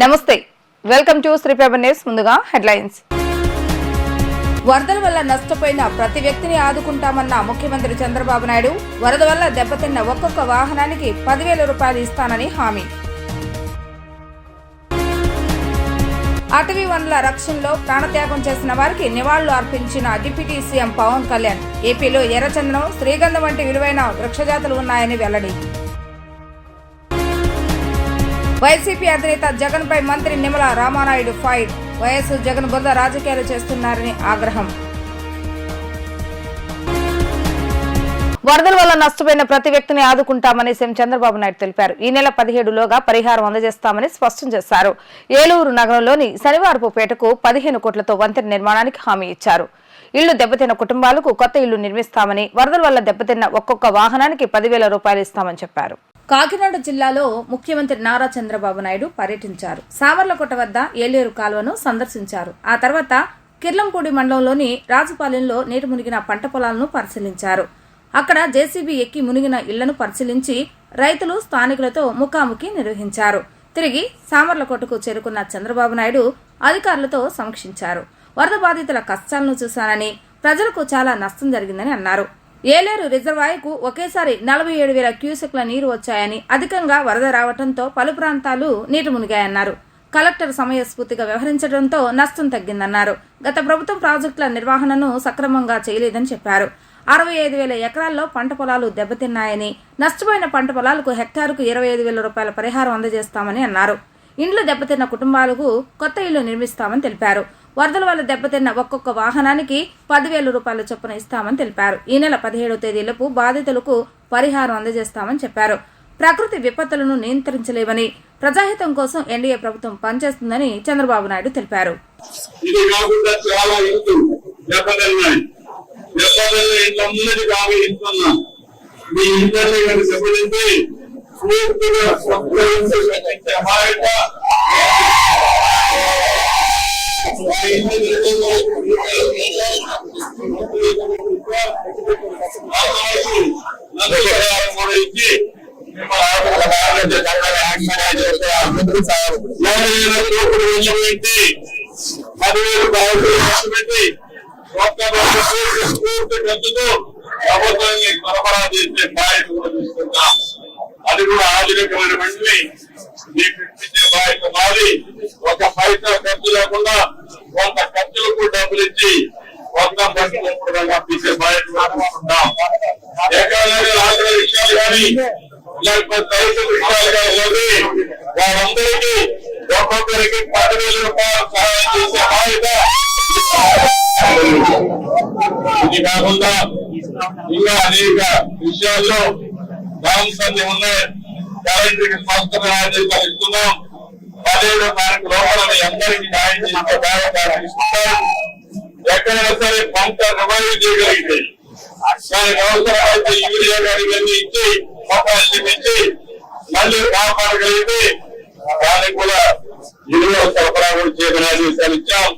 నమస్తే, welcome to Sri paper news. ముందుగా headlines. వరదల వల్ల నష్టపోయిన ప్రతి వ్యక్తిని ఆదుకుంటామన్న ముఖ్యమంత్రి చంద్రబాబు నాయుడు. వరద వల్ల దెబ్బతిన్న ఒక్కొక్క వాహనానికి 10,000 రూపాయలు ఇస్తానని హామీ. అటవీ వనరుల రక్షణలో ప్రాణత్యాగం చేసిన వారికి నివాళులు అర్పించిన డిప్యూటీ సీఎం పవన్ కళ్యాణ్. ఏపీలో ఎర్రచందనం, శ్రీగంధం వంటి విలువైన వృక్షజాతులు ఉన్నాయని వెల్లడి. వైసీపీ అధినేత జగన్ పై మంత్రి నిమ్మల రామానాయుడు ఫైర్. వైఎస్ జగన్ బురద రాజకీయాలు చేస్తున్నారని ఆగ్రహం. వరదల వల్ల నష్టపోయిన ప్రతి వ్యక్తిని ఆదుకుంటామని సీఎం చంద్రబాబు నాయుడు తెలిపారు. ఈ నెల 17లోగా పరిహారం అందజేస్తామని స్పష్టం చేశారు. ఏలూరు నగరంలోని శనివారపుపేటకు 15 కోట్లతో వంతెన నిర్మాణానికి హామీ ఇచ్చారు. ఇళ్లు దెబ్బతిన్న కుటుంబాలకు కొత్త ఇళ్లు నిర్మిస్తామని, వరదల వల్ల దెబ్బతిన్న ఒక్కొక్క వాహనానికి 10,000 రూపాయలు ఇస్తామని చెప్పారు. కాకినాడ జిల్లాలో ముఖ్యమంత్రి నారా చంద్రబాబు నాయుడు పర్యటించారు. సామర్లకోట వద్ద ఏలేరు కాలువను సందర్శించారు. ఆ తర్వాత కిర్లంపూడి మండలంలోని రాజుపాలెంలో నీటి మునిగిన పంట పొలాలను పరిశీలించారు. అక్కడ జేసీబీ ఎక్కి మునిగిన ఇళ్లను పరిశీలించి రైతులు, స్థానికులతో ముఖాముఖి నిర్వహించారు. తిరిగి సామర్లకోటకు చేరుకున్న చంద్రబాబు నాయుడు అధికారులతో సమీక్షించారు. వరద బాధితుల కష్టాలను చూశానని, ప్రజలకు చాలా నష్టం జరిగిందని అన్నారు. ఏలేరు రిజర్వాయర్కు ఒకేసారి 47,000 క్యూసెక్ల నీరు వచ్చాయని, అధికంగా వరద రావడంతో పలు ప్రాంతాలు నీట మునిగాయన్నారు. కలెక్టర్ సమయస్ఫూర్తిగా వ్యవహరించడంతో నష్టం తగ్గిందన్నారు. గత ప్రభుత్వం ప్రాజెక్టుల నిర్వహణను సక్రమంగా చేయలేదని చెప్పారు. 65,000 ఎకరాల్లో పంట పొలాలు దెబ్బతిన్నాయని, నష్టపోయిన పంట పొలాలకు హెక్టారుకు 25,000 రూపాయల పరిహారం అందజేస్తామని అన్నారు. ఇండ్లు దెబ్బతిన్న కుటుంబాలకు కొత్త ఇళ్లు నిర్మిస్తామని తెలిపారు. వరదల వల్ల దెబ్బతిన్న ఒక్కొక్క వాహనానికి 10,000 రూపాయల చొప్పున ఇస్తామని తెలిపారు. ఈ నెల 17వ తేదీలోపు బాధితులకు పరిహారం అందజేస్తామని చెప్పారు. ప్రకృతి విపత్తులను నియంత్రించలేవని, ప్రజాహితం కోసం ఎన్డీఏ ప్రభుత్వం పనిచేస్తుందని చంద్రబాబు నాయుడు తెలిపారు. అది కూడా ఆధునికమైన వెంటనే మీకు ఇచ్చే బాధ్యత మాది. ఒక పైసా ఖర్చు లేకుండా కొంత ఖర్చులకు డబ్బులు ఇచ్చి కొంత పంపించే బాధ్యత తీసుకుంటాం. ఎక్కడైనా ఆంధ్ర విషయాలు కానీ లేకపోతే రైతుల విషయాలు కానీ వారందరికీ ఒక్కొక్కరికి 10,000 రూపాయలు సహాయం చేసే బాధ్యత. ఇది కాకుండా ఇంకా అనేక విషయాల్లో గ్రామసంధి ఉన్నాయి. కరెంటుకి స్పష్టమైన ఆదేశాలు ఇస్తున్నాం. 17వ తారీఖు లోపల అందరికీ న్యాయం చేసే బాధ్యత తీసుకుంటాం. ఎక్కడైనా సరే పంట రివైవ్ చేయగలిగితే దానికి అవసరమైతే యూరియా గారి ఇవన్నీ ఇచ్చి మొత్తం ఇచ్చి మళ్ళీ కాపాడగలిగితే దానికి కూడా ఇల్లు సరఫరా కూడా చేయమని ఆదేశాలు ఇచ్చాం.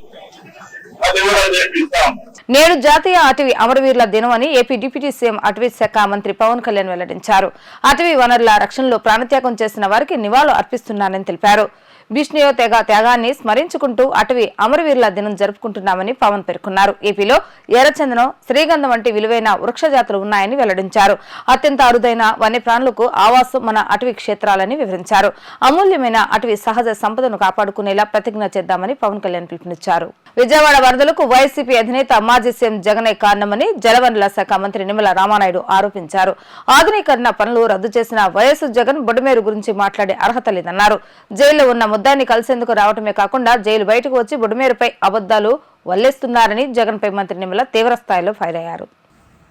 అది కూడా చేపిస్తాం. నేడు జాతీయ అటవీ అమరవీరుల దినం అని ఏపీ డిప్యూటీ సీఎం అటవీ శాఖ మంత్రి పవన్ కళ్యాణ్ వెల్లడించారు. అటవీ వనరుల రక్షణలో ప్రాణత్యాగం చేసిన వారికి నివాళులు అర్పిస్తున్నానని తెలిపారు. బిష్ణుయో త్యాగాన్ని స్మరించుకుంటూ అటవీ అమరవీరుల దినం జరుపుకుంటున్నామని పవన్ పేర్కొన్నారు. ఏపీలో ఎర్రచందనం, శ్రీగంధం వంటి విలువైన వృక్షజాతులు ఉన్నాయని వెల్లడించారు. అత్యంత అరుదైన వన్యప్రాణులకు ఆవాసం మన అటవీ క్షేత్రాలని వివరించారు. అమూల్యమైన అటవీ సహజ సంపదను కాపాడుకునేలా ప్రతిజ్ఞ చేద్దామని పవన్ కళ్యాణ్ పిలుపునిచ్చారు. విజయవాడ వరదలకు వైసీపీ అధినేత మాజీ సీఎం జగనే కారణమని జలవనరుల శాఖ మంత్రి నిమ్మల రామానాయుడు ఆరోపించారు. ఆధునీకరణ పనులు రద్దు చేసిన వైఎస్ జగన్ బుడమేరు గురించి మాట్లాడే అర్హత లేదన్నారు. జైల్లో ఉన్న ముద్దాన్ని కలిసేందుకు రావటమే కాకుండా జైలు బయటకు వచ్చి బుడమేరుపై అబద్దాలు వల్లేస్తున్నారని జగన్ పై మంత్రి నిమ్మల తీవ్రస్థాయిలో ఫైర్ అయ్యారు.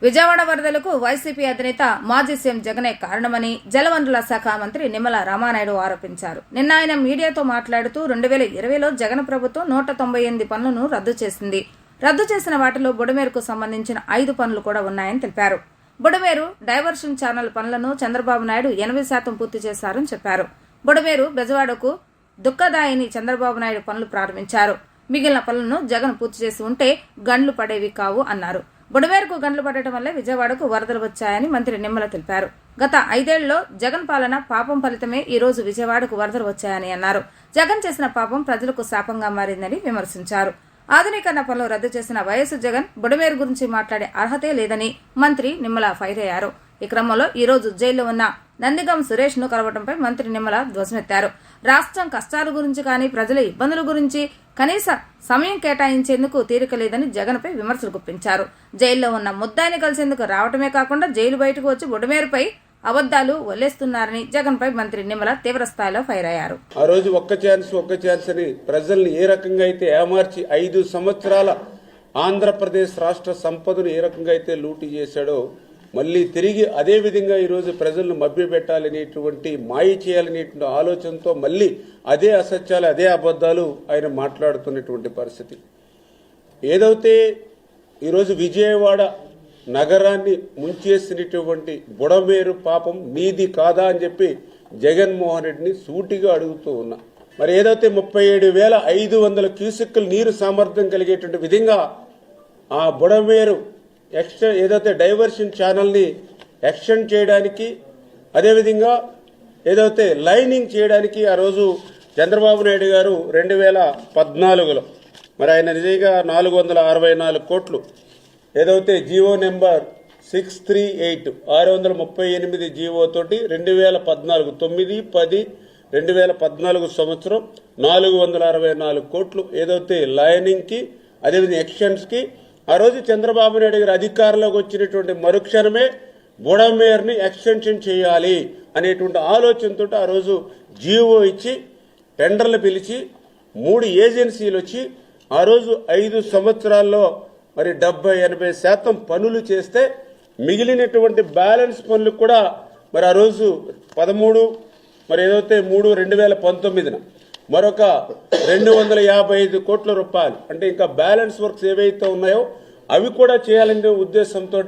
విజయవాడ వరదలకు వైసీపీ అధినేత మాజీ సీఎం జగనే కారణమని జలవనరుల శాఖ మంత్రి నిమ్మల రామానాయుడు ఆరోపించారు. నిన్న ఆయన మీడియాతో మాట్లాడుతూ 2020లో జగన్ ప్రభుత్వం 198 పనులను రద్దు చేసింది. రద్దు చేసిన వాటిలో బుడమేరుకు సంబంధించిన 5 పనులు కూడా ఉన్నాయని తెలిపారు. బుడమేరు డైవర్షన్ ఛానల్ పనులను చంద్రబాబు నాయుడు 80% పూర్తి చేశారని చెప్పారు. బుడమేరు బెజవాడకు దుఃఖదాయిని చంద్రబాబు నాయుడు పనులు ప్రారంభించారు. మిగిలిన పనులను జగన్ పూర్తి చేసి ఉంటే గండ్లు పడేవి కావు అన్నారు. బుడమేరుకు గండ్లు పడటం వల్లే విజయవాడకు వరదలు వచ్చాయని మంత్రి నిమ్మల తెలిపారు. గత 5 ఏళ్లలో జగన్ పాలన పాపం ఫలితమే ఈ రోజు విజయవాడకు వరదలు వచ్చాయని అన్నారు. జగన్ చేసిన పాపం ప్రజలకు శాపంగా మారిందని విమర్శించారు. ఆధునీకరణ పనులు రద్దు చేసిన వైఎస్ జగన్ బుడమేరు గురించి మాట్లాడే అర్హతే లేదని మంత్రి నిమ్మల ఫైర్ అయ్యారు. ఈ క్రమంలో ఈ రోజు జైల్లో ఉన్న నందిగం సురేష్ ను కలవడంపై మంత్రి నిమ్మల ధ్వజమెత్తారు. రాష్ట్రం కష్టాల గురించి కానీ ప్రజల ఇబ్బందుల గురించి కనీస సమయం కేటాయించేందుకు తీరిక లేదని జగన్ పై విమర్శలు గుప్పించారు. జైల్లో ఉన్న ముద్దాయిని కలిసేందుకు రావటమే కాకుండా జైలు బయటకు వచ్చి బుడమేరుపై అబద్దాలు వల్లేస్తున్నారని జగన్ పై మంత్రి నిమ్మల తీవ్ర స్థాయిలో ఫైర్ అయ్యారు. ఆ రోజు ఒక్క ఛాన్స్ అని ప్రజల్ని ఏ రకంగా అయితే ఏమార్చి 5 సంవత్సరాల ఆంధ్రప్రదేశ్ రాష్ట్ర సంపదను ఏ రకంగా అయితే లూటీ చేశాడో మళ్ళీ తిరిగి అదే విధంగా ఈరోజు ప్రజలను మభ్యపెట్టాలనేటువంటి మాయ చేయాలనేటువంటి ఆలోచనతో మళ్ళీ అదే అసత్యాలు అదే అబద్ధాలు ఆయన మాట్లాడుతున్నటువంటి పరిస్థితి. ఏదైతే ఈరోజు విజయవాడ నగరాన్ని ముంచేసినటువంటి బుడమేరు పాపం నీది కాదా అని చెప్పి జగన్మోహన్ రెడ్డిని సూటిగా అడుగుతూ ఉన్నా. మరి ఏదైతే 37,500 క్యూసెక్కుల నీరు సామర్థ్యం కలిగేటువంటి విధంగా ఆ బుడమేరు ఏదైతే డైవర్షన్ ఛానల్ని ఎక్స్టెండ్ చేయడానికి అదేవిధంగా ఏదైతే లైనింగ్ చేయడానికి ఆ రోజు చంద్రబాబు నాయుడు గారు 2014లో మరి ఆయన నిజంగా 464 కోట్లు ఏదైతే జీవో నెంబర్ 638 638 జీవో తోటి 2014 సంవత్సరం 464 కోట్లు ఏదైతే లైనింగ్కి అదేవిధంగా ఎక్స్టెన్స్కి ఆ రోజు చంద్రబాబు నాయుడు గారు అధికారంలోకి వచ్చినటువంటి మరుక్షణమే బుడమేరుని ఎక్స్టెన్షన్ చేయాలి అనేటువంటి ఆలోచనతో ఆ రోజు జీవో ఇచ్చి టెండర్లు పిలిచి 3 ఏజెన్సీలు వచ్చి ఆ రోజు 5 సంవత్సరాల్లో మరి 70-80% పనులు చేస్తే మిగిలినటువంటి బ్యాలెన్స్ పనులు కూడా మరి ఆ రోజు 13 మరి ఏదైతే 3/2019 మరొక 255 కోట్ల రూపాయలు అంటే ఇంకా బ్యాలెన్స్ వర్క్స్ ఏవైతే ఉన్నాయో అవి కూడా చేయాలనే ఉద్దేశంతో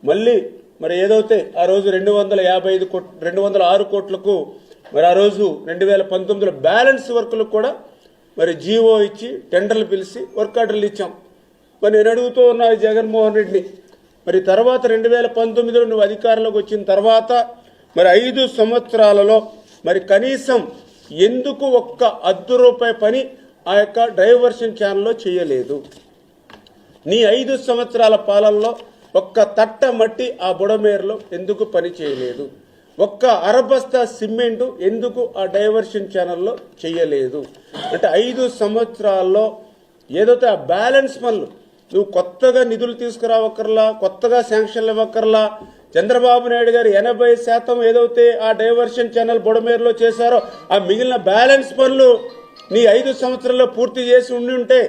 మళ్ళీ మరి ఏదైతే ఆ రోజు 206 కోట్లకు మరి ఆ రోజు 2019లో బ్యాలెన్స్ వర్కులకు కూడా మరి జీవో ఇచ్చి టెండర్లు పిలిచి వర్క్ ఆర్డర్లు ఇచ్చాం. మరి నేను అడుగుతూ ఉన్నా జగన్మోహన్ రెడ్డిని, మరి తర్వాత 2019లో నువ్వు అధికారంలోకి వచ్చిన తర్వాత మరి 5 సంవత్సరాలలో మరి కనీసం ఎందుకు ఒక్క ₹1 పని ఆ యొక్క డైవర్షన్ ఛానల్లో చేయలేదు? నీ 5 సంవత్సరాల పాలనలో ఒక్క తట్ట మట్టి ఆ బుడమేరులో ఎందుకు పని చేయలేదు? ఒక్క అరబస్తా సిమెంటు ఎందుకు ఆ డైవర్షన్ ఛానల్లో చేయలేదు? అంటే 5 సంవత్సరాల్లో ఏదైతే ఆ బ్యాలెన్స్ పనులు నువ్వు కొత్తగా నిధులు తీసుకురావక్కర్లా, కొత్తగా శాంక్షన్లు ఇవ్వక్కర్లా. చంద్రబాబు నాయుడు గారు 80% ఏదైతే ఆ డైవర్షన్ ఛానల్ బుడమేరులో చేశారో ఆ మిగిలిన బ్యాలెన్స్ పనులు నీ 5 సంవత్సరాల్లో పూర్తి చేసి ఉండి ఉంటే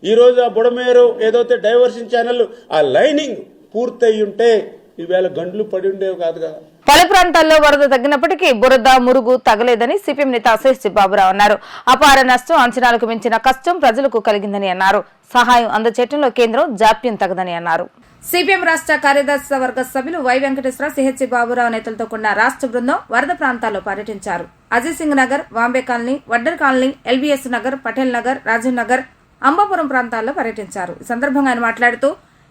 ఈరోజు ఆ బుడమేరు ఏదైతే డైవర్షన్ ఛానల్ ఆ లైనింగ్ పూర్తయి ఉంటే ఈవేళ గండ్లు పడి ఉండేవి కాదు కదా. పలు ప్రాంతాల్లో వరద తగ్గినప్పటికీ బురద మురుగు తగలేదని సిపిఎం నేత శేషి బాబురావు అన్నారు. అపార నష్టం, అంచనాలకు మించిన కష్టం ప్రజలకు కలిగిందని అన్నారు. సహాయం అందచేయడంలో కేంద్రం జాప్యం తగదని అన్నారు. సిపిఎం రాష్ట్ర కార్యదర్శి వర్గ సభ్యులు వై వెంకటేశ్వర, సిహెచ్ బాబురావు నేతలతో కూడిన రాష్ట్ర బృందం వరద ప్రాంతాల్లో పర్యటించారు. Ajay Singh Nagar, Vambay colony, Vaddar colony, LBS Nagar, Patel Nagar, Rajiv Nagar, Ambapuram ప్రాంతాల్లో పర్యటించారు. ఈ సందర్భంగా ఆయన మాట్లాడుతూ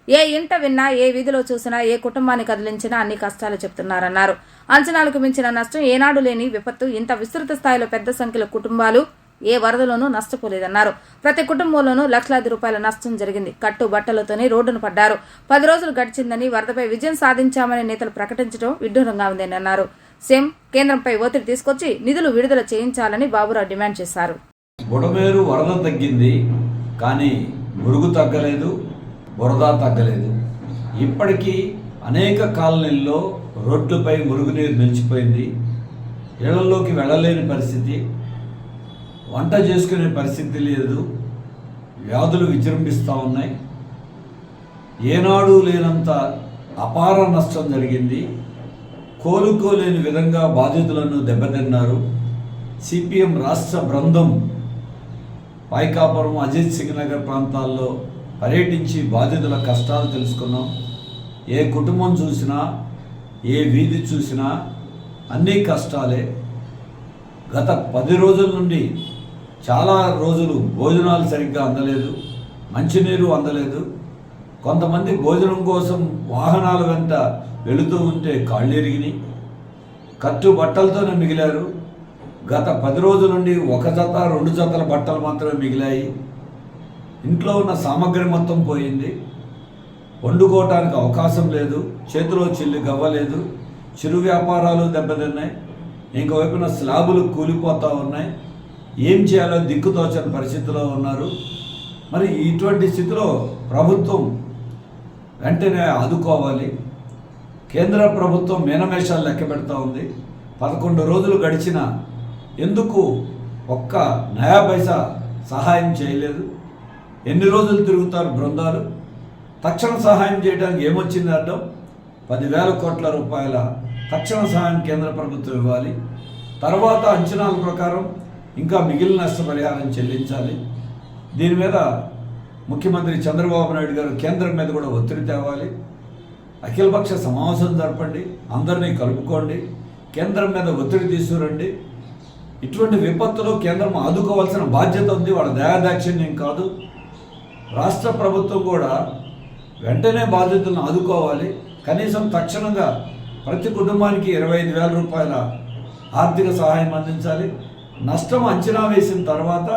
ఏ ఇంట విన్నా, ఏ వీధిలో చూసినా, ఏ కుటుంబాన్ని కదిలించినా అన్ని కష్టాలు చెప్తున్నారన్నారు. అంచనాలకు మించిన నష్టం ఏనాడు లేని విపత్తు. ఇంత విస్తృత స్థాయిలో పెద్ద సంఖ్యలో కుటుంబాలు ఏ వరదలోనూ నష్టపోలేదన్నారు. ప్రతి కుటుంబంలోనూ లక్షలాది రూపాయల నష్టం జరిగింది. కట్టు బట్టలతోనే రోడ్డును పడ్డారు. 10 రోజులు గడిచిందని, వరదపై విజయం సాధించామని నేతలు ప్రకటించడం విడ్డూరంగా ఉందని అన్నారు. సీఎం కేంద్రంపై ఒత్తిడి తీసుకొచ్చి నిధులు విడుదల చేయించాలని బాబురావు డిమాండ్ చేశారు. బుడమేరు వరద తగ్గింది, కానీ మురుగు తగ్గలేదు, బురద తగ్గలేదు. ఇప్పటికీ అనేక కాలనీల్లో రోడ్లపై మురుగునీరు నిలిచిపోయింది. ఇళ్లలోకి వెళ్ళలేని పరిస్థితి, వంట చేసుకునే పరిస్థితి లేదు. వ్యాధులు విజృంభిస్తూ ఉన్నాయి. ఏనాడు లేనంత అపార నష్టం జరిగింది. కోలుకోలేని విధంగా బాధితులను దెబ్బతిన్నారు. సిపిఎం రాష్ట్ర బృందం పాయకాపురం, అజయ్ సింగ్ నగర్ ప్రాంతాల్లో పర్యటించి బాధితుల కష్టాలు తెలుసుకున్నాం. ఏ కుటుంబం చూసినా, ఏ వీధి చూసినా అన్నీ కష్టాలే. గత 10 రోజుల నుండి చాలా రోజులు భోజనాలు సరిగ్గా అందలేదు, మంచినీరు అందలేదు. కొంతమంది భోజనం కోసం వాహనాల వెంట వెళుతూ ఉంటే కాళ్ళు ఎరిగినాయి. కట్టు బట్టలతోనే మిగిలారు. గత 10 రోజుల నుండి 1 జత 2 జతల బట్టలు మాత్రమే మిగిలాయి. ఇంట్లో ఉన్న సామగ్రి మొత్తం పోయింది. వండుకోవటానికి అవకాశం లేదు. చేతిలో చిల్లి గవ్వలేదు. చిరు వ్యాపారాలు దెబ్బతిన్నాయి. ఇంకోవైపున స్లాబులు కూలిపోతూ ఉన్నాయి. ఏం చేయాలో దిక్కుతోచని పరిస్థితిలో ఉన్నారు. మరి ఇటువంటి స్థితిలో ప్రభుత్వం వెంటనే ఆదుకోవాలి. కేంద్ర ప్రభుత్వం మీనమేషాలు లెక్క పెడతా ఉంది. 11 రోజులు గడిచినా ఎందుకు ఒక్క నయా పైసా సహాయం చేయలేదు? ఎన్ని రోజులు తిరుగుతారు బృందాలు? తక్షణ సహాయం చేయడానికి ఏమొచ్చింది అర్థం? 10,000 కోట్ల రూపాయల తక్షణ సహాయం కేంద్ర ప్రభుత్వం ఇవ్వాలి. తర్వాత అంచనాల ప్రకారం ఇంకా మిగిలిన నష్టపరిహారం చెల్లించాలి. దీని మీద ముఖ్యమంత్రి చంద్రబాబు నాయుడు గారు కేంద్రం మీద కూడా ఒత్తిడి తేవాలి. అఖిలపక్ష సమావేశం జరపండి, అందరినీ కలుపుకోండి, కేంద్రం మీద ఒత్తిడి తీసుకురండి. ఇటువంటి విపత్తులో కేంద్రం ఆదుకోవాల్సిన బాధ్యత ఉంది. వాళ్ళ దయాదాక్షిణ్యం కాదు. రాష్ట్ర ప్రభుత్వం కూడా వెంటనే బాధ్యతలను ఆదుకోవాలి. కనీసం తక్షణంగా ప్రతి కుటుంబానికి 25,000 రూపాయల ఆర్థిక సహాయం అందించాలి. నష్టం అంచనా వేసిన తర్వాత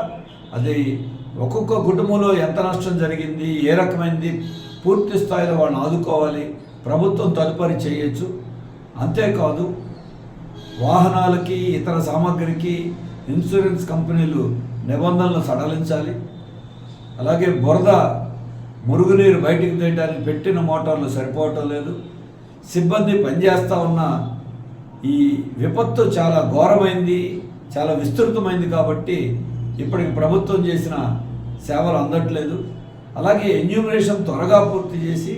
అది ఒక్కొక్క కుటుంబంలో ఎంత నష్టం జరిగింది, ఏ రకమైనది, పూర్తి స్థాయిలో వాళ్ళని ఆదుకోవాలి. ప్రభుత్వం తదుపరి చేయొచ్చు. అంతేకాదు, వాహనాలకి ఇతర సామాగ్రికి ఇన్సూరెన్స్ కంపెనీలు నిబంధనలు సడలించాలి. అలాగే బురద మురుగునీరు బయటికి తీయడానికి పెట్టిన మోటార్లు సరిపోవటం లేదు. సిబ్బంది పనిచేస్తూ ఉన్న ఈ విపత్తు చాలా ఘోరమైంది, చాలా విస్తృతమైంది. కాబట్టి ఇప్పటికి ప్రభుత్వం చేసిన సేవలు అందట్లేదు. అలాగే ఎన్యూమరేషన్ త్వరగా పూర్తి చేసి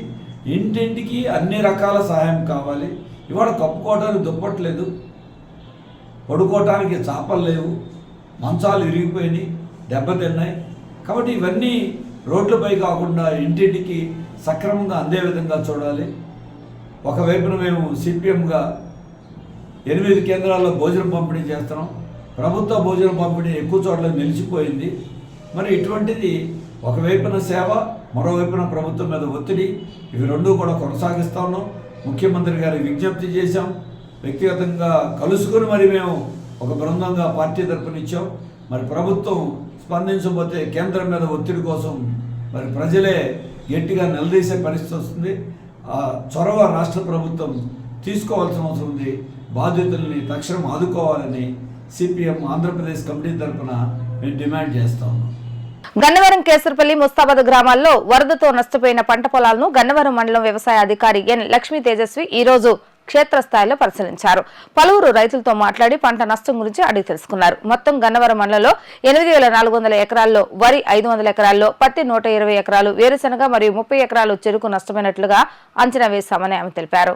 ఇంటింటికి అన్ని రకాల సహాయం కావాలి. ఇవాళ కప్పుకోవడానికి దుప్పట్లేదు, పడుకోవటానికి చాపలు లేవు, మంచాలు విరిగిపోయినాయి, దెబ్బతిన్నాయి. కాబట్టి ఇవన్నీ రోడ్లపై కాకుండా ఇంటింటికి సక్రమంగా అందే విధంగా చూడాలి. ఒకవైపున మేము సిపిఎంగా 8 కేంద్రాల్లో భోజనం పంపిణీ చేస్తున్నాం. ప్రభుత్వ భోజన పంపిణీ ఎక్కువ చోట్ల నిలిచిపోయింది. మరి ఇటువంటిది ఒకవైపున సేవ, మరోవైపున ప్రభుత్వం మీద ఒత్తిడి, ఇవి రెండూ కూడా కొనసాగిస్తా ఉన్నాం. ముఖ్యమంత్రి గారికి విజ్ఞప్తి చేశాం. వ్యక్తిగతంగా కలుసుకుని మరి మేము ఒక బృందంగా పార్టీ తరపున ఇచ్చాం. మరి ప్రభుత్వం స్పందించకపోతే కేంద్రం మీద ఒత్తిడి కోసం మరి ప్రజలే గట్టిగా నిలదీసే పరిస్థితి వస్తుంది. ఆ చొరవ రాష్ట్ర ప్రభుత్వం తీసుకోవాల్సిన అవసరం ఉంది. బాధితుల్ని తక్షణం ఆదుకోవాలని సిపిఎం ఆంధ్రప్రదేశ్ కమిటీ తరఫున మేము డిమాండ్ చేస్తా ఉన్నాం. గన్నవరం, కేసరపల్లి, ముస్తాబాద్ గ్రామాల్లో వరదతో నష్టపోయిన పంట పొలాలను గన్నవరం మండలం వ్యవసాయ అధికారి ఎన్ లక్ష్మీ తేజస్వి ఈ రోజు క్షేత్రస్థాయిలో పరిశీలించారు. పలువురు రైతులతో మాట్లాడి పంట నష్టం గురించి అడిగి తెలుసుకున్నారు. మొత్తం గన్నవరం మండలంలో 8,400 ఎకరాల్లో వరి, 500 ఎకరాల్లో పత్తి, 120 ఎకరాలు వేరుశనగ మరియు 30 ఎకరాలు చెరుకు నష్టమైనట్లుగా అంచనా వేశామని ఆమె తెలిపారు.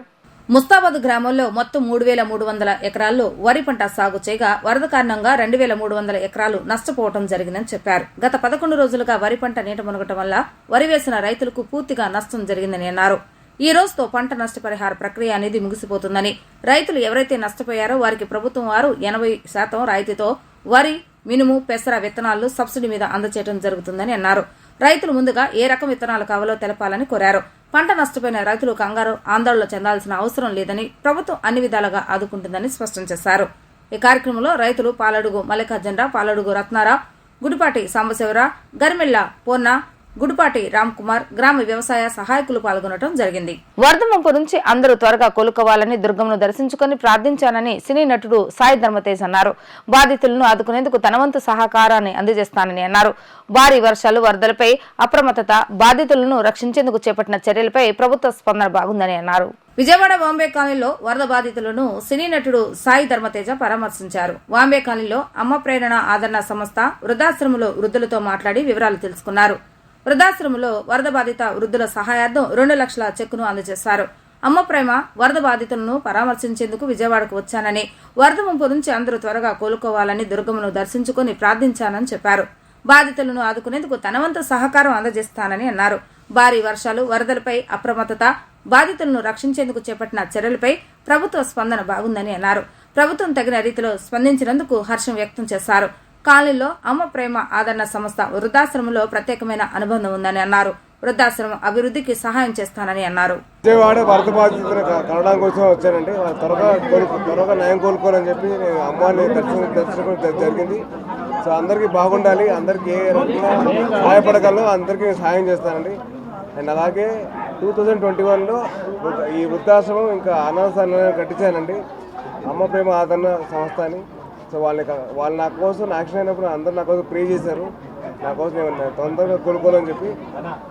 ముస్తాబాద్ గ్రామంలో మొత్తం 3,300 ఎకరాల్లో వరి పంట సాగు చేయగా వరద కారణంగా 2,300 ఎకరాలు నష్టపోవడం జరిగిందని చెప్పారు. గత 11 రోజులుగా వరి పంట నీట మునగటం వల్ల వరి వేసిన రైతులకు పూర్తిగా నష్టం జరిగిందని అన్నారు. ఈ రోజుతో పంట నష్టపరిహార ప్రక్రియ అనేది ముగిసిపోతుందని, రైతులు ఎవరైతే నష్టపోయారో వారికి ప్రభుత్వం వారు 80% రాయితీతో వరి, మినుము, పెసర విత్తనాలు సబ్సిడీ మీద అందజేయడం జరుగుతుందని అన్నారు. రైతులు ముందుగా ఏ రకం విత్తనాలు కావాలో తెలపాలని కోరారు. పంట నష్టపోయిన రైతులు కంగారు, ఆందోళన చెందాల్సిన అవసరం లేదని, ప్రభుత్వం అన్ని విధాలుగా ఆదుకుంటుందని స్పష్టం చేశారు. ఈ కార్యక్రమంలో రైతులు పాలడుగు మల్లికార్జున, పాలడుగు రత్నారా, గుడిపాటి సాంబశివరా, గరిమెల్ల పూర్ణ, గుడిపాటి రామ్ కుమార్, గ్రామ వ్యవసాయ సహాయకులు పాల్గొనడం జరిగింది. వరద ముంపు నుంచి అందరూ త్వరగా కోలుకోవాలని దుర్గమ్మను దర్శించుకుని ప్రార్థించానని సినీ నటుడు సాయి ధర్మతేజ్ అన్నారు. బాధితులను ఆదుకునేందుకు తన వంతు సహకారాన్ని అందజేస్తానని అన్నారు. భారీ వర్షాలు, వరదలపై అప్రమత్తత, బాధితులను రక్షించేందుకు చేపట్టిన చర్యలపై ప్రభుత్వ స్పందన బాగుందని అన్నారు. విజయవాడ వాంబే కాలనీలో వరద బాధితులను సినీ నటుడు సాయి ధర్మతేజ పరామర్శించారు. వాంబే కాలనీలో అమ్మ ప్రేరణ ఆదరణ సంస్థ వృద్ధాశ్రమంలో వృద్ధులతో మాట్లాడి వివరాలు తెలుసుకున్నారు. వృద్ధాశ్రమంలో వరద బాధిత వృద్ధుల సహాయార్థం 2 లక్షల చెక్కును అందజేశారు. అమ్మ ప్రేమ వరద బాధితులను పరామర్శించేందుకు విజయవాడకు వచ్చానని, వరద ముంపు నుంచి అందరూ త్వరగా కోలుకోవాలని దుర్గమ్మను దర్శించుకుని ప్రార్థించానని చెప్పారు. బాధితులను ఆదుకునేందుకు తన వంతు సహకారం అందజేస్తానని అన్నారు. భారీ వర్షాలు, వరదలపై అప్రమత్తత, బాధితులను రక్షించేందుకు చేపట్టిన చర్యలపై ప్రభుత్వ స్పందన బాగుందని అన్నారు. ప్రభుత్వం తగిన రీతిలో స్పందించినందుకు హర్షం వ్యక్తం చేశారు. కాలనీలో అమ్మ ప్రేమ ఆదరణ సంస్థ వృద్ధాశ్రమంలో ప్రత్యేకమైన అనుబంధం ఉందని అన్నారు. వృద్ధాశ్రమం అభివృద్ధికి సహాయం చేస్తానని అన్నారు. విజయవాడ వరద బాధితులను కలవడం కోసం వచ్చానండి. వాళ్ళు త్వరగా న్యాయం కోలుకోవాలని చెప్పి నేను అమ్మవారిని దర్శనం జరిగింది. సో అందరికీ బాగుండాలి, అందరికీ ఏ రకంగా సహాయపడగలను అందరికీ సహాయం చేస్తానండి. అండ్ అలాగే 2021లో ఈ వృద్ధాశ్రమం ఇంకా అనాథాశ్రమం కట్టించానండి, అమ్మ ప్రేమ ఆదరణ సంస్థ అని. సో వాళ్ళు నా కోసం యాక్షన్ అయినప్పుడు అందరూ నా కోసం ప్రే చేశారు, నా కోసం నేను తొందరగా కోలుకోవాలని చెప్పి.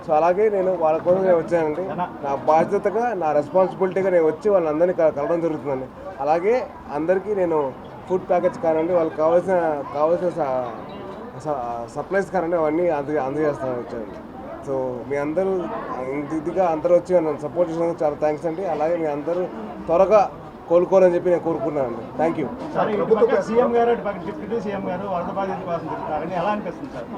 సో అలాగే నేను వాళ్ళ కోసం నేను వచ్చానండి. నా బాధ్యతగా, నా రెస్పాన్సిబిలిటీగా నేను వచ్చి వాళ్ళందరినీ కలవడం జరుగుతుందండి. అలాగే అందరికీ నేను ఫుడ్ ప్యాకెట్స్ కానివ్వండి, వాళ్ళకి కావాల్సిన సప్లైస్ కానివ్వండి, అవన్నీ అందజేస్తాను వచ్చానండి. సో మీ అందరూ ఇదిగా అందరూ వచ్చి నన్ను సపోర్ట్ చేసినందుకు చాలా థ్యాంక్స్ అండి. అలాగే మీ అందరూ త్వరగా కోలుకోవాలని చెప్పి నేను కోరుకున్నాను. Thank you.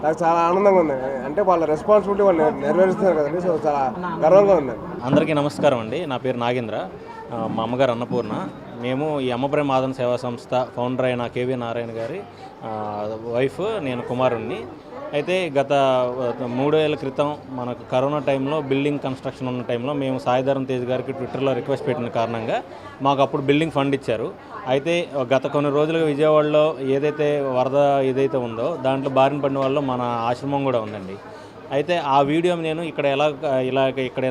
నాకు చాలా ఆనందంగా ఉంది, అంటే వాళ్ళ రెస్పాన్సిబిలిటీ వాళ్ళు నెరవేరుస్తున్నారు కదండి. సో చాలా గర్వంగా ఉందండి. అందరికీ నమస్కారం అండి. నా పేరు నాగేంద్ర, మా అమ్మగారు అన్నపూర్ణ. మేము ఈ అమ్మప్రేమ ఆదరణ సేవా సంస్థ ఫౌండర్ అయిన కేవీ నారాయణ గారి వైఫ్, నేను కుమారుణ్ణి. అయితే గత 3 ఏళ్ల క్రితం మనకు కరోనా టైంలో బిల్డింగ్ కన్స్ట్రక్షన్ ఉన్న టైంలో మేము సాయిధరం తేజ్ గారికి ట్విట్టర్లో రిక్వెస్ట్ పెట్టిన కారణంగా మాకు అప్పుడు బిల్డింగ్ ఫండ్ ఇచ్చారు. అయితే గత కొన్ని రోజులుగా విజయవాడలో ఏదైతే వరద ఏదైతే ఉందో దాంట్లో బారిన పడిన వాళ్ళు మన ఆశ్రమం కూడా ఉందండి. అయితే ఆ వీడియో నేను ఇక్కడ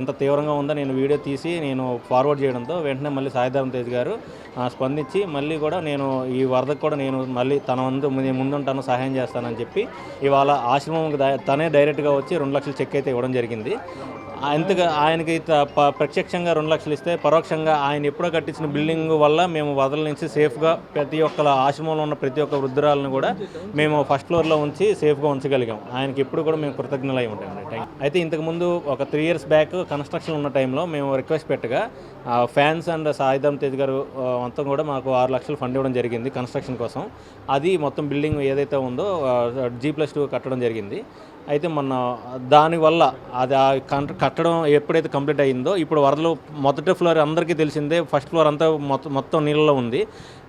ఎంత తీవ్రంగా ఉందో నేను వీడియో తీసి నేను ఫార్వర్డ్ చేయడంతో వెంటనే మళ్ళీ సాయిధరం తేజ్ గారు స్పందించి మళ్ళీ కూడా నేను ఈ వరదకు కూడా నేను మళ్ళీ తన ముందుంటాను, సహాయం చేస్తానని చెప్పి ఇవాళ ఆశ్రమంకి తనే డైరెక్ట్గా వచ్చి 2 లక్షల చెక్ అయితే ఇవ్వడం జరిగింది. ఆయనకి ప్రత్యక్షంగా 2 లక్షలు ఇస్తే పరోక్షంగా ఆయన ఎప్పుడో కట్టించిన బిల్డింగ్ వల్ల మేము వరదల నుంచి సేఫ్గా ప్రతి ఒక్క ఆశ్రమంలో ఉన్న ప్రతి ఒక్క వృద్ధురాలను కూడా మేము ఫస్ట్ ఫ్లోర్లో ఉంచి సేఫ్గా ఉంచగలిగాం. ఆయనకి ఎప్పుడు కూడా మేము కృతజ్ఞులై ఉంటామండి. అయితే ఇంతకుముందు ఒక 3 years బ్యాక్ కన్స్ట్రక్షన్ ఉన్న టైంలో మేము రిక్వెస్ట్ పెట్టగా ఫ్యాన్స్ అండ్ సాయిధరం తేజ్ గారు మొత్తం కూడా మాకు 6 లక్షలు ఫండ్ ఇవ్వడం జరిగింది కన్స్ట్రక్షన్ కోసం. అది మొత్తం బిల్డింగ్ ఏదైతే ఉందో G+2 కట్టడం జరిగింది. అయితే మొన్న దానివల్ల అది కట్టడం ఎప్పుడైతే కంప్లీట్ అయ్యిందో ఇప్పుడు వరదలు మొదటి ఫ్లోర్ అందరికీ తెలిసిందే, ఫస్ట్ ఫ్లోర్ అంతా మొత్తం నీళ్ళలో ఉంది.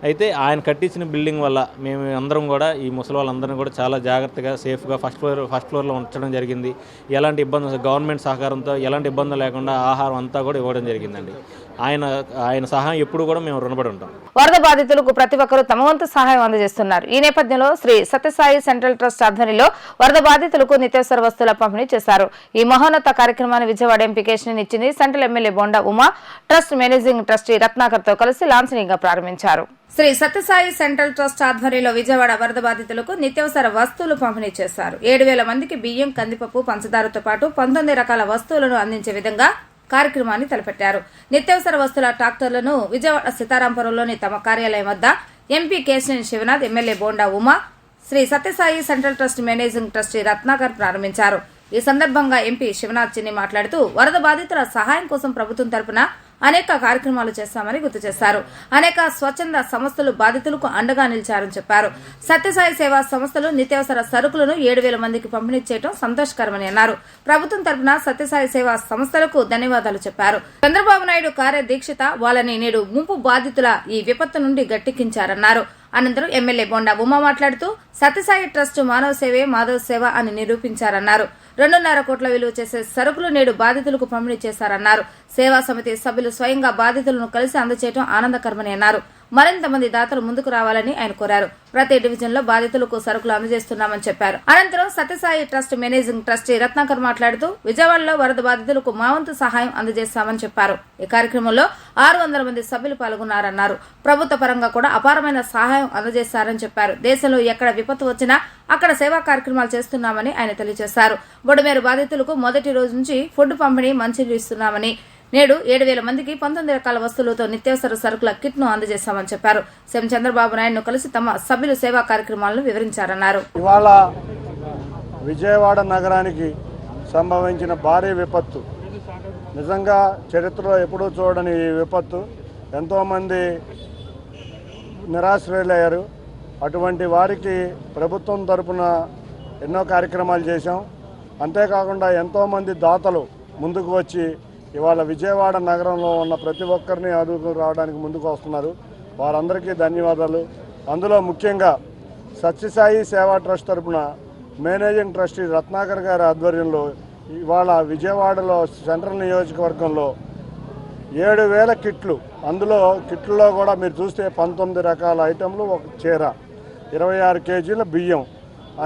అయితే ఆయన కట్టించిన బిల్డింగ్ వల్ల మేము అందరం కూడా ఈ ముసలి వాళ్ళందరినీ కూడా చాలా జాగ్రత్తగా సేఫ్గా ఫస్ట్ ఫ్లోర్లో ఉంచడం జరిగింది. ఎలాంటి ఇబ్బందులు, గవర్నమెంట్ సహకారంతో ఎలాంటి ఇబ్బందులు లేకుండా ఆహారం అంతా కూడా ఇవ్వడం జరిగిందండి. ఆయన సహాయం ఎప్పుడు కూడా మేము రుణపడి ఉంటాం. వరద బాధితులకు ప్రతి ఒక్కరూ తమ వంతు సహాయం అందజేస్తున్నారు. ఈ నేపథ్యంలో శ్రీ సత్యసాయి సెంట్రల్ ట్రస్ట్ ఆధ్వర్యంలో వరద బాధితులకు నిత్యావసర వస్తువుల పంపిణీ చేశారు. ఈ మహోన్నత కార్యక్రమాన్ని విజయవాడ ఎంపీ కేశినేని చిన్ని, central MLA Bonda Uma, trust managing trustee Ratnakar తో కలిసి లాంఛనంగా ప్రారంభించారు. శ్రీ సత్యసాయి సెంట్రల్ ట్రస్ట్ ఆధ్వర్యంలో విజయవాడ వరద బాధితులకు నిత్యావసర వస్తువులు పంపిణీ చేశారు. 7,000 మందికి బియ్యం, కందిపప్పు, పంచదారతో పాటు 19 రకాల వస్తువులను అందించే విధంగా కార్యక్రమాన్ని తలపెట్టారు. నిత్యావసర వస్తువుల ట్రాక్టర్లను విజయవాడ సీతారాంపురంలోని తమ కార్యాలయం వద్ద MP Kesineni Sivanath, MLA bonda Uma, Shri Sathya Sai central trust managing trustee Ratnakar ప్రారంభించారు. ఈ సందర్భంగా ఎంపీ శివనాథ్ చిన్ని మాట్లాడుతూ వరద బాధితుల సహాయం కోసం ప్రభుత్వం తరపున అనేక కార్యక్రమాలు చేస్తామని గుర్తు చేశారు. అనేక స్వచ్ఛంద సంస్థలు బాధితులకు అండగా నిలిచారని చెప్పారు. సత్యసాయి సేవా సంస్థలు నిత్యావసర సరుకులను 7,000 మందికి పంపిణీ చేయడం సంతోషకరమని అన్నారు. ప్రభుత్వం తరపున సత్యసాయి సేవా సంస్థలకు ధన్యవాదాలు చెప్పారు. చంద్రబాబు నాయుడు కార్యదీక్షిత వాళ్ళని నేడు ముంపు బాధితుల ఈ విపత్తు నుండి గట్టెక్కించారన్నారు. అనంతరం ఎమ్మెల్యే బొండా ఉమా మాట్లాడుతూ సత్యసాయి ట్రస్ట్ మానవ సేవే మాధవ సేవ అని నిరూపించారన్నారు. 2.5 కోట్ల విలువ చేసే సరుకులు నేడు బాధితులకు పంపిణీ చేశారన్నారు. సేవా సమితి సభ్యులు స్వయంగా బాధితులను కలిసి అందజేయడం ఆనందకరమని అన్నారు. మరింత మంది దాతలు ముందుకు రావాలని ఆయన కోరారు. ప్రతి డివిజన్ లో బాధితులకు సరుకులు అందజేస్తున్నామని చెప్పారు. అనంతరం Sathya Sai trust managing trustee Ratnakar మాట్లాడుతూ విజయవాడలో వరద బాధితులకు మా వంతు సహాయం అందజేస్తామని చెప్పారు. ఈ కార్యక్రమంలో 600 మంది సభ్యులు పాల్గొన్నారన్నారు. ప్రభుత్వ పరంగా కూడా అపారమైన సహాయం అందజేస్తారని చెప్పారు. దేశంలో ఎక్కడ విపత్తు వచ్చినా అక్కడ సేవా కార్యక్రమాలు చేస్తున్నామని ఆయన తెలియజేశారు. బొడమేరు బాధితులకు మొదటి రోజు నుంచి ఫుడ్ పంపిణీ, మంచినీరు ఇస్తున్నామని, నేడు 7,000 మందికి 19 రకాల వస్తువులతో నిత్యావసర సరుకుల కిట్ ను అందజేశామని చెప్పారు. సీఎం చంద్రబాబు నాయుడును కలిసి తమ సభ్యులు సేవా కార్యక్రమాలను వివరించారన్నారు. ఇవాళ విజయవాడ నగరానికి సంభవించిన భారీ విపత్తు నిజంగా చరిత్రలో ఎప్పుడూ చూడని ఈ విపత్తు ఎంతోమంది నిరాశ్రయులయ్యారు. అటువంటి వారికి ప్రభుత్వం తరపున ఎన్నో కార్యక్రమాలు చేశాం. అంతేకాకుండా ఎంతోమంది దాతలు ముందుకు వచ్చి ఇవాళ విజయవాడ నగరంలో ఉన్న ప్రతి ఒక్కరిని ఆదుకు రావడానికి ముందుకు వస్తున్నారు. వారందరికీ ధన్యవాదాలు. అందులో ముఖ్యంగా సత్యసాయి సేవా ట్రస్ట్ తరపున మేనేజింగ్ ట్రస్టీ రత్నాకర్ గారి ఆధ్వర్యంలో ఇవాళ విజయవాడలో సెంట్రల్ నియోజకవర్గంలో 7,000 కిట్లు, అందులో కిట్లలో కూడా మీరు చూస్తే 19 రకాల ఐటెంలు, ఒక చీర, 26 కేజీల బియ్యం,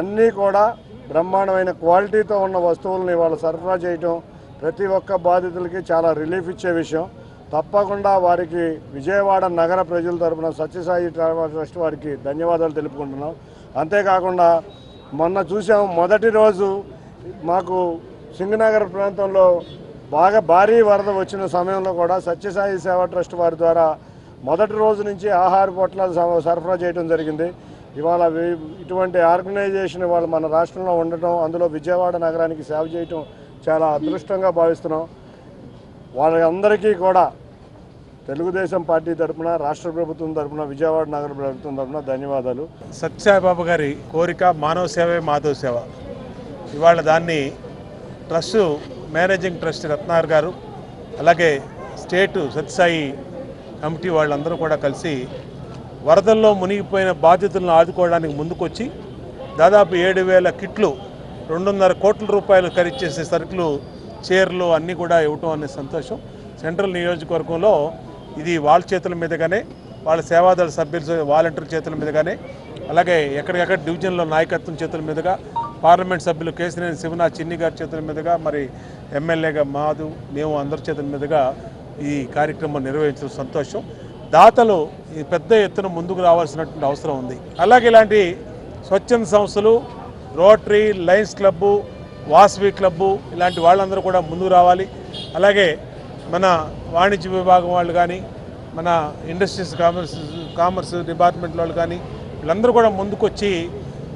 అన్నీ కూడా బ్రహ్మాండమైన క్వాలిటీతో ఉన్న వస్తువులను ఇవాళ సరఫరా చేయటం ప్రతి ఒక్క బాధితులకి చాలా రిలీఫ్ ఇచ్చే విషయం. తప్పకుండా వారికి విజయవాడ నగర ప్రజల తరపున సత్యసాయి ట్రస్ట్ వారికి ధన్యవాదాలు తెలుపుకుంటున్నాం. అంతేకాకుండా మొన్న చూసాం, మొదటి రోజు మాకు సింగనగర్ ప్రాంతంలో బాగా భారీ వరద వచ్చిన సమయంలో కూడా సత్యసాయి సేవా ట్రస్ట్ వారి ద్వారా మొదటి రోజు నుంచి ఆహార పొట్లాలు సరఫరా చేయడం జరిగింది. ఇవాళ ఇటువంటి ఆర్గనైజేషన్ ఇవాళ మన రాష్ట్రంలో ఉండటం, అందులో విజయవాడ నగరానికి సేవ చేయటం చాలా అదృష్టంగా భావిస్తున్నాం. వాళ్ళందరికీ కూడా తెలుగుదేశం పార్టీ తరఫున, రాష్ట్ర ప్రభుత్వం తరఫున, విజయవాడ నగర ప్రభుత్వం తరఫున ధన్యవాదాలు. సత్యసాయిబాబా గారి కోరిక మానవ సేవే మాధవ సేవ. ఇవాళ దాన్ని ట్రస్ట్ మేనేజింగ్ ట్రస్ట్ రత్నార్ గారు, అలాగే స్టేట్ సత్యసాయి కమిటీ వాళ్ళందరూ కూడా కలిసి వరదల్లో మునిగిపోయిన బాధితులను ఆదుకోవడానికి ముందుకొచ్చి దాదాపు 7,000 కిట్లు, 2.5 కోట్ల రూపాయలు ఖరీదు చేసే సరుకులు, చీరలు అన్నీ కూడా ఇవ్వటం అనే సంతోషం. సెంట్రల్ నియోజకవర్గంలో ఇది వాళ్ళ చేతుల మీదుగానే, వాళ్ళ సేవాదళ సభ్యుల వాలంటీర్ చేతుల మీదుగానే, అలాగే ఎక్కడికెక్కడ డివిజన్లో నాయకత్వం చేతుల మీదుగా, పార్లమెంట్ సభ్యులు కేసినేని శివనాథ్ చిన్ని గారి చేతుల మీదుగా, మరి ఎమ్మెల్యేగా మాధు, మేము అందరి చేతుల మీదుగా ఈ కార్యక్రమం నిర్వహించడం సంతోషం. దాతలు ఈ పెద్ద ఎత్తున ముందుకు రావాల్సినటువంటి అవసరం ఉంది. అలాగే ఇలాంటి స్వచ్ఛంద సంస్థలు, rotary, Lions club, Vasavi club, ఇలాంటి వాళ్ళందరూ కూడా ముందుకు రావాలి. అలాగే మన వాణిజ్య విభాగం వాళ్ళు కానీ, మన ఇండస్ట్రీస్ కామర్స్ డిపార్ట్మెంట్ వాళ్ళు కానీ, వీళ్ళందరూ కూడా ముందుకొచ్చి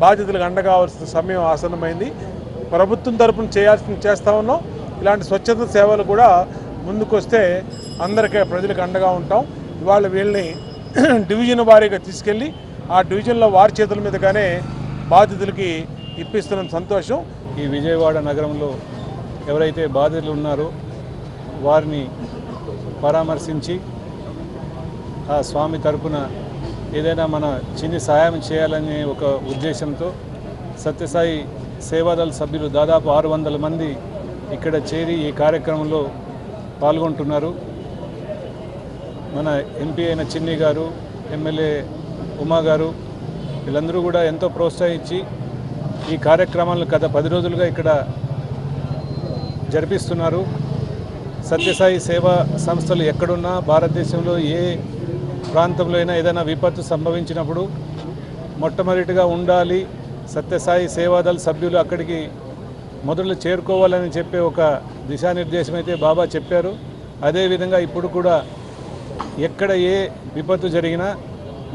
బాధితులకు అండగా కావాల్సిన సమయం ఆసన్నమైంది. ప్రభుత్వం తరపున చేయాల్సింది చేస్తూ ఉన్నాం. ఇలాంటి స్వచ్ఛంద సేవలు కూడా ముందుకొస్తే అందరికీ ప్రజలకు అండగా ఉంటాం. ఇవాళ వీళ్ళని డివిజన్ వారీగా తీసుకెళ్ళి ఆ డివిజన్లో వారి చేతుల మీదుగానే బాధితులకి ఇప్పిస్తున్న సంతోషం. ఈ విజయవాడ నగరంలో ఎవరైతే బాధితులు ఉన్నారో వారిని పరామర్శించి ఆ స్వామి తరపున ఏదైనా మన చిన్ని సహాయం చేయాలనే ఒక ఉద్దేశంతో సత్యసాయి సేవాదళ సభ్యులు దాదాపు 600 మంది ఇక్కడ చేరి ఈ కార్యక్రమంలో పాల్గొంటున్నారు. మన ఎంపీ అయిన చిన్ని గారు, ఎమ్మెల్యే ఉమా గారు, వీళ్ళందరూ కూడా ఎంతో ప్రోత్సహించి ఈ కార్యక్రమాలను గత 10 రోజులుగా ఇక్కడ జరిపిస్తున్నారు. సత్యసాయి సేవా సంస్థలు ఎక్కడున్నా, భారతదేశంలో ఏ ప్రాంతంలో అయినా ఏదైనా విపత్తు సంభవించినప్పుడు మొట్టమొదటిగా ఉండాలి సత్యసాయి సేవాదళ సభ్యులు అక్కడికి మొదలు చేరుకోవాలని చెప్పే ఒక దిశానిర్దేశం అయితే బాబా చెప్పారు. అదేవిధంగా ఇప్పుడు కూడా ఎక్కడ ఏ విపత్తు జరిగినా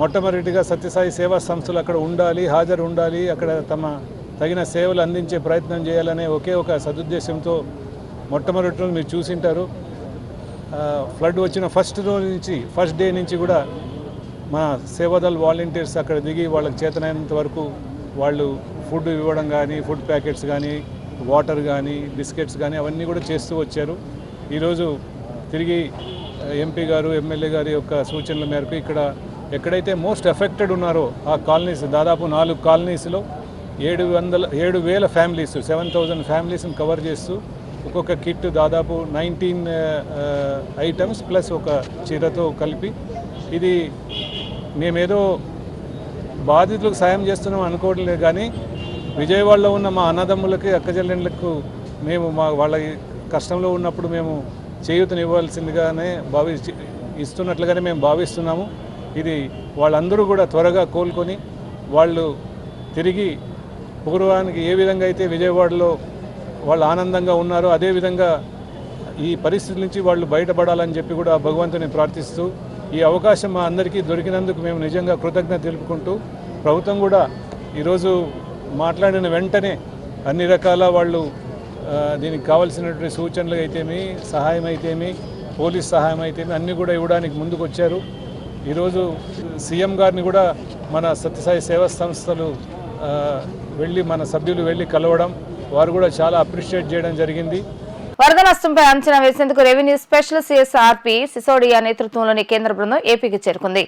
మొట్టమొదటిగా సత్యసాయి సేవా సంస్థలు అక్కడ ఉండాలి, హాజరు ఉండాలి, అక్కడ తమ తగిన సేవలు అందించే ప్రయత్నం చేయాలనే ఒకే ఒక సదుద్దేశంతో మొట్టమొదటి రోజు మీరు చూసింటారు. ఫ్లడ్ వచ్చిన ఫస్ట్ డే నుంచి కూడా మా సేవాదళ వాలంటీర్స్ అక్కడ దిగి వాళ్ళకి చేతనైనంత వరకు వాళ్ళు ఫుడ్ ఇవ్వడం కానీ, ఫుడ్ ప్యాకెట్స్ కానీ, వాటర్ కానీ, బిస్కెట్స్ కానీ అవన్నీ కూడా చేస్తూ వచ్చారు. ఈరోజు తిరిగి ఎంపీ గారు, ఎమ్మెల్యే గారి యొక్క సూచనల మేరకు ఇక్కడ ఎక్కడైతే మోస్ట్ ఎఫెక్టెడ్ ఉన్నారో ఆ కాలనీస్, దాదాపు 4 కాలనీస్లో 7,000 ఫ్యామిలీస్, 7,000 ఫ్యామిలీస్ని కవర్ చేస్తూ ఒక్కొక్క కిట్ దాదాపు 19 ఐటమ్స్ ప్లస్ ఒక చీరతో కలిపి, ఇది మేమేదో బాధితులకు సాయం చేస్తున్నాం అనుకోవట్లేదు, కానీ విజయవాడలో ఉన్న మా అన్నదమ్ములకి, అక్కచెల్లెళ్ళకు మేము వాళ్ళ కష్టంలో ఉన్నప్పుడు మేము చేయూతనివ్వాల్సిందిగానే ఇస్తున్నట్లుగానే మేము భావిస్తున్నాము. ఇది వాళ్ళందరూ కూడా త్వరగా కోలుకొని వాళ్ళు తిరిగి పూర్వానికి ఏ విధంగా అయితే విజయవాడలో వాళ్ళు ఆనందంగా ఉన్నారో అదేవిధంగా ఈ పరిస్థితి నుంచి వాళ్ళు బయటపడాలని చెప్పి కూడా భగవంతుని ప్రార్థిస్తూ, ఈ అవకాశం మా అందరికీ దొరికినందుకు మేము నిజంగా కృతజ్ఞత తెలుపుకుంటూ, ప్రభుత్వం కూడా ఈరోజు మాట్లాడిన వెంటనే అన్ని రకాల వాళ్ళు దీనికి కావాల్సినటువంటి సూచనలు అయితేమి, సహాయం అయితేమి, పోలీస్ సహాయం అయితేమి అన్నీ కూడా ఇవ్వడానికి ముందుకు వచ్చారు. ఈరోజు సీఎం గారిని కూడా మన సత్యసాయి సేవా సంస్థలు వెళ్ళి, మన సభ్యులు వెళ్ళి కలవడం, వారు కూడా చాలా అప్రిషియేట్ చేయడం జరిగింది. వరద నష్టంపై అంచనా వేసేందుకు రెవెన్యూ స్పెషల్ సిఎస్ఆర్పి సిసోడియా నేతృత్వంలోని కేంద్ర బృందం ఏపీకి చేరుకుంది.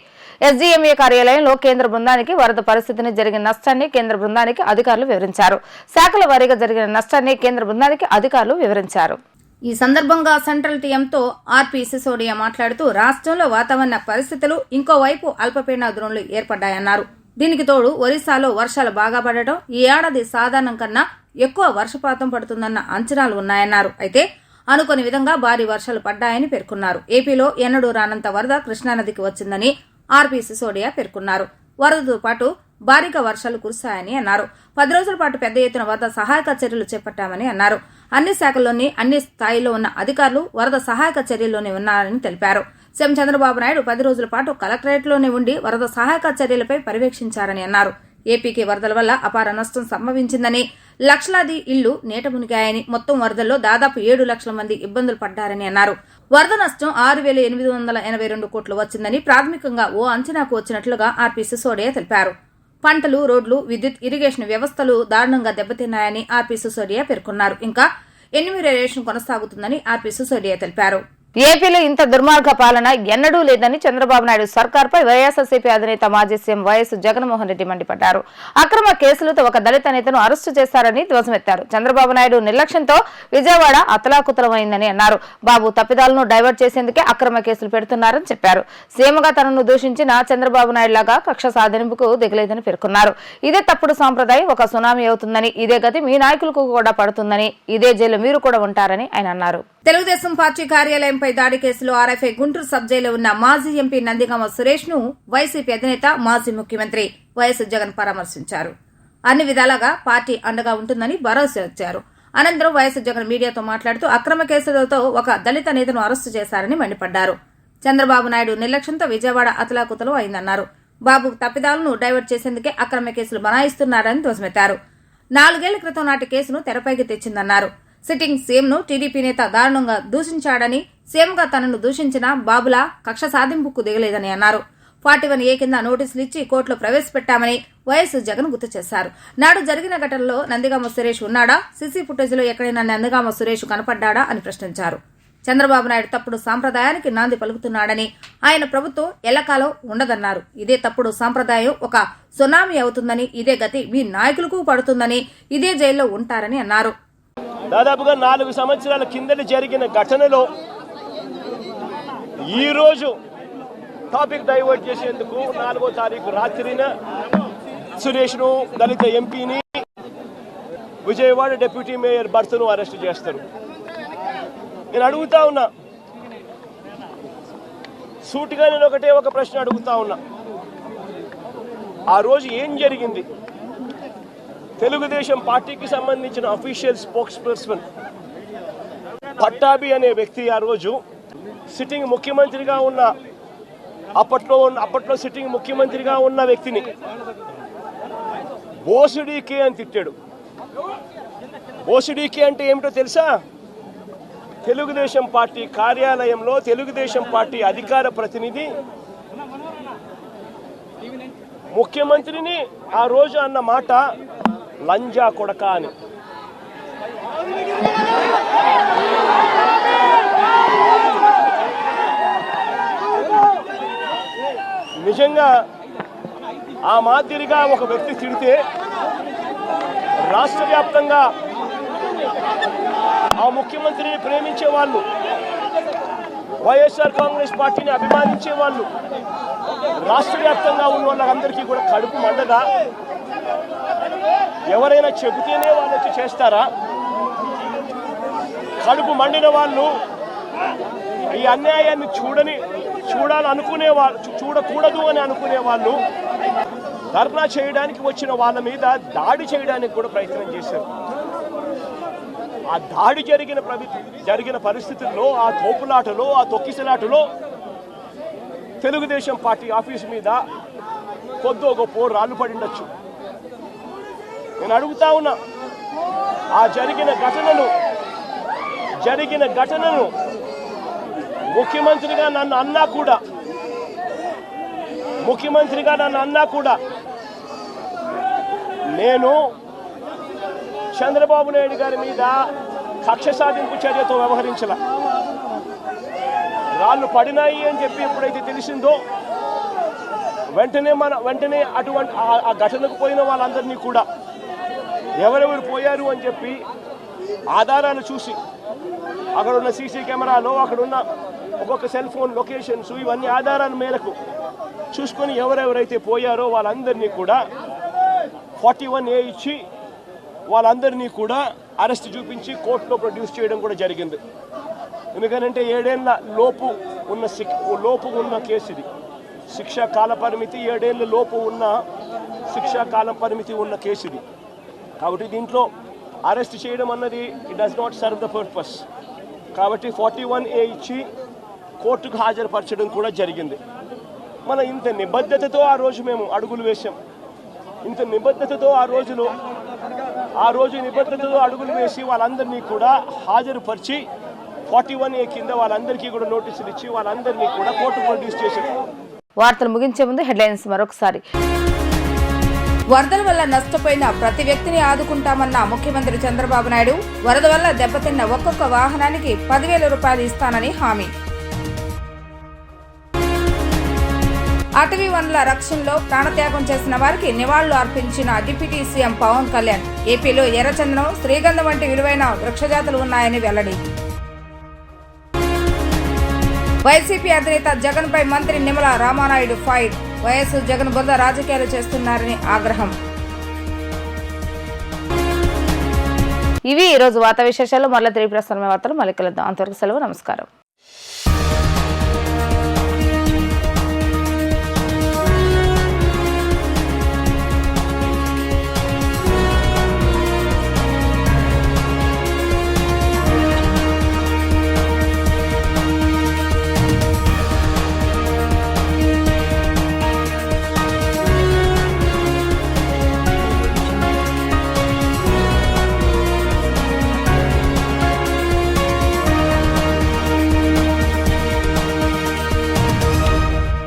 ఎస్డీఎంఏ కార్యాలయంలో కేంద్ర బృందానికి వరద పరిస్థితిని జరిగిన నష్టాన్ని కేంద్ర బృందానికి అధికారులు వివరించారు. శాఖల వారీగా జరిగిన నష్టాన్ని కేంద్ర బృందానికి అధికారులు వివరించారు. ఈ సందర్భంగా సెంట్రల్ టీఎంతో ఆర్పీ సిసోడియా మాట్లాడుతూ రాష్ట్రంలో వాతావరణ పరిస్థితులు ఇంకోవైపు అల్పపీడన ద్రోణులు ఏర్పడ్డాయన్నారు. దీనికి తోడు ఒరిస్సాలో వర్షాలు బాగా పడటం ఈ ఏడాది సాధారణం కన్నా ఎక్కువ వర్షపాతం పడుతుందన్న అంచనాలు ఉన్నాయన్నారు. అయితే అనుకోని విధంగా భారీ వర్షాలు పడ్డాయని పేర్కొన్నారు. ఏపీలో ఎన్నడూ రానంత వరద కృష్ణానదికి వచ్చిందని ఆర్పీ సిసోడియా పేర్కొన్నారు. వరదతో పాటు భారీగా వర్షాలు కురిశాయని అన్నారు. 10 రోజుల పాటు పెద్ద ఎత్తున వరద సహాయక చర్యలు చేపట్టామని అన్నారు. అన్ని శాఖల్లోని అన్ని స్థాయిలో ఉన్న అధికారులు వరద సహాయక చర్యల్లోనే ఉన్నారని తెలిపారు. సీఎం చంద్రబాబు నాయుడు 10 రోజుల పాటు కలెక్టరేట్లోనే ఉండి వరద సహాయక చర్యలపై పర్యవేక్షించారని అన్నారు. ఏపీకి వరదల వల్ల అపార నష్టం సంభవించిందని, లక్షలాది ఇళ్లు నీట మునిగాయని, మొత్తం వరదల్లో దాదాపు 7 లక్షల మంది ఇబ్బందులు పడ్డారని అన్నారు. వరద నష్టం 6,882 కోట్లు వచ్చిందని ప్రాథమికంగా ఓ అంచనాకు వచ్చినట్లుగా ఆర్పీ సిసోడియా తెలిపారు. పంటలు, రోడ్లు, విద్యుత్, ఇరిగేషన్ వ్యవస్థలు దారుణంగా దెబ్బతిన్నాయని ఆర్పీ సిసోడియా పేర్కొన్నారు. ఇంకా ఎన్యూమరేషన్ కొనసాగుతుందని ఆర్పీ సిసోడియా తెలిపారు. ఏపీలో ఇంత దుర్మార్గ పాలన ఎన్నడూ లేదని చంద్రబాబు నాయుడు సర్కార్పై వైఎస్ఆర్సీపీ అధినేత మాజీ సీఎం వైఎస్ జగన్మోహన్ రెడ్డి మండిపడ్డారు. అక్రమ కేసులతో ఒక దళిత నేతను అరెస్టు చేశారని ధ్వజమెత్తారు. చంద్రబాబు నాయుడు నిర్లక్ష్యంతో విజయవాడ అతలాకుతలమైందని అన్నారు. బాబు తప్పిదాలను డైవర్ట్ చేసేందుకే అక్రమ కేసులు పెడుతున్నారని చెప్పారు. సీఎంగా తనను దూషించిన చంద్రబాబు నాయుడు లాగా కక్ష సాధింపుకు దిగలేదని పేర్కొన్నారు. ఇదే తప్పుడు సాంప్రదాయం ఒక సునామీ అవుతుందని, ఇదే గతి మీ నాయకులకు కూడా పడుతుందని, ఇదే జైలు మీరు కూడా ఉంటారని ఆయన అన్నారు. తెలుగుదేశం పార్టీ కార్యాలయంపై దాడి కేసులో ఆర్ఎఫ్ఐ గుంటూరు సబ్ జైల్లో ఉన్న మాజీ ఎంపీ నందిగామ సురేష్ ను వైసీపీ అధినేత మాజీ ముఖ్యమంత్రి వైఎస్ జగన్ పరామర్శించారు. అన్ని విధాలుగా పార్టీ అండగా ఉంటుందని భరోసా ఇచ్చారు. అనంతరం వైఎస్ జగన్ మీడియాతో మాట్లాడుతూ అక్రమ కేసులతో ఒక దళిత నేతను అరెస్టు చేశారని మండిపడ్డారు. చంద్రబాబు నాయుడు నిర్లక్ష్యంతో విజయవాడ అతలాకుతలం అయిందన్నారు. బాబు తప్పిదాలను డైవర్ట్ చేసేందుకే అక్రమ కేసులు బనాయిస్తున్నారని ధ్వజమెత్తారు. 4 ఏళ్ల క్రితం నాటి కేసును తెరపైకి తెచ్చిందన్నారు. సిట్టింగ్ సీఎంను టీడీపీ నేత దారుణంగా దూషించాడని, సీఎంగా తనను దూషించిన బాబులా కక్ష సాధింపుకు దిగలేదని అన్నారు. 41A కింద నోటీసులు ఇచ్చి కోర్టులో ప్రవేశపెట్టామని వైఎస్ జగన్ గుర్తు చేశారు. నాడు జరిగిన ఘటనలో నందిగామ సురేష్ ఉన్నాడా? సీసీ ఫుటేజ్లో ఎక్కడైనా నందిగామ సురేష్ కనపడ్డాడా అని ప్రశ్నించారు. చంద్రబాబు నాయుడు తప్పుడు సాంప్రదాయానికి నాంది పలుకుతున్నాడని, ఆయన ప్రభుత్వం ఎల్లకాలం ఉండదన్నారు. ఇదే తప్పుడు సాంప్రదాయం ఒక సునామీ అవుతుందని, ఇదే గతి మీ నాయకులకు పడుతుందని, ఇదే జైల్లో ఉంటారని అన్నారు. దాదాపుగా 4 సంవత్సరాల కిందట జరిగిన ఘటనలో ఈరోజు టాపిక్ డైవర్ట్ చేసేందుకు 4వ తారీఖు రాత్రిన సురేష్ను, దళిత ఎంపీని, విజయవాడ డిప్యూటీ మేయర్ భర్తను అరెస్ట్ చేస్తారు. నేను అడుగుతా ఉన్నా, సూటిగా నేను ఒక ప్రశ్న అడుగుతా ఉన్నా. ఆ రోజు ఏం జరిగింది? తెలుగుదేశం పార్టీకి సంబంధించిన అఫీషియల్ స్పోక్స్ పర్సన్ పట్టాభి అనే వ్యక్తి ఆ రోజు సిట్టింగ్ ముఖ్యమంత్రిగా ఉన్న అప్పట్లో సిట్టింగ్ ముఖ్యమంత్రిగా ఉన్న వ్యక్తిని బోసుడీకే అని తిట్టాడు. బోసుడీకే అంటే ఏమిటో తెలుసా? తెలుగుదేశం పార్టీ కార్యాలయంలో తెలుగుదేశం పార్టీ అధికార ప్రతినిధి ముఖ్యమంత్రిని ఆ రోజు అన్న మాట లంజా కొడక అని. నిజంగా ఆ మాదిరిగా ఒక వ్యక్తి తిడితే రాష్ట్ర వ్యాప్తంగా ఆ ముఖ్యమంత్రిని ప్రేమించే వాళ్ళు, వైఎస్ఆర్ కాంగ్రెస్ పార్టీని అభిమానించే వాళ్ళు, రాష్ట్ర వ్యాప్తంగా ఉన్న వాళ్ళందరికీ కూడా కడుపు మండదా? ఎవరైనా చెబితేనే వాళ్ళు వచ్చి చేస్తారా? కడుపు మండిన వాళ్ళు, ఈ అన్యాయాన్ని చూడాలనుకునే వాళ్ళు, చూడకూడదు అని అనుకునే వాళ్ళు ధర్నా చేయడానికి వచ్చిన వాళ్ళ మీద దాడి చేయడానికి కూడా ప్రయత్నం చేశారు. ఆ దాడి జరిగిన పరిస్థితుల్లో, ఆ తోపులాటలో, ఆ తొక్కిసలాటలో తెలుగుదేశం పార్టీ ఆఫీసు మీద కొద్దో గొప్ప రాళ్ళు పడిండొచ్చు. నేను అడుగుతా ఉన్నా, ఆ జరిగిన ఘటనను ముఖ్యమంత్రిగా నన్ను అన్నా కూడా నేను చంద్రబాబు నాయుడు గారి మీద కక్ష సాధింపు చర్యతో వ్యవహరించాల. రాళ్ళు పడినాయి అని చెప్పి ఎప్పుడైతే తెలిసిందో వెంటనే అటువంటి ఆ ఘటనకు పోయిన వాళ్ళందరినీ కూడా ఎవరెవరు పోయారు అని చెప్పి ఆధారాలు చూసి అక్కడ ఉన్న సీసీ కెమెరాలో అక్కడ ఉన్న ఒక్కొక్క సెల్ ఫోన్ లొకేషన్స్ ఇవన్నీ ఆధారాల మేరకు చూసుకొని ఎవరెవరైతే పోయారో వాళ్ళందరినీ కూడా 41A ఇచ్చి వాళ్ళందరినీ కూడా అరెస్ట్ చూపించి కోర్టులో ప్రొడ్యూస్ చేయడం కూడా జరిగింది. ఎందుకంటే 7 ఏళ్ల లోపు ఉన్న కేసు ఇది. శిక్షా కాల పరిమితి 7 ఏళ్ల లోపు ఉన్న శిక్షా కాలం పరిమితి ఉన్న కేసు ఇది. కాబట్టి దీంట్లో అరెస్ట్ చేయడం అన్నది it does not serve the purpose. కాబట్టి 41A ఇచ్చి కోర్టుకు హాజరుపరచడం కూడా జరిగింది. మన ఇంత నిబద్ధతతో ఆ రోజు మేము అడుగులు వేసాం. ఇంత నిబద్ధతతో ఆ రోజు నిబద్ధతతో అడుగులు వేసి వాళ్ళందరినీ కూడా హాజరుపరిచి 41A కింద వాళ్ళందరికీ కూడా నోటీసులు ఇచ్చి వాళ్ళందరినీ కూడా కోర్టు ప్రొడ్యూస్ చేశారు. వార్తలు ముగించే ముందు హెడ్లైన్స్ మరొకసారి. వరదల వల్ల నష్టపోయిన ప్రతి వ్యక్తిని ఆదుకుంటామన్న ముఖ్యమంత్రి చంద్రబాబు నాయుడు. వరద వల్ల దెబ్బతిన్న ఒక్కొక్క వాహనానికి 10,000 రూపాయలు ఇస్తానని హామీ. అటవీ వనరుల రక్షణలో ప్రాణత్యాగం చేసిన వారికి నివాళులు అర్పించిన డిప్యూటీ సీఎం పవన్ కళ్యాణ్. ఏపీలో ఎర్రచందనం, శ్రీగంధం వంటి విలువైన వృక్షజాతులు ఉన్నాయని వెల్లడి. వైసీపీ అధినేత జగన్ పై మంత్రి నిమ్మల రామానాయుడు ఫైర్. వైఎస్ జగన్ బురద రాజకీయాలు చేస్తున్నారని ఆగ్రహం. ఇవి ఈరోజు వార్తా విశేషాలు. మరలా తిరిగి ప్రసారమైన వార్తలు మళ్ళీ కలుద్దాం. అంతవరకు సెలవు. నమస్కారం.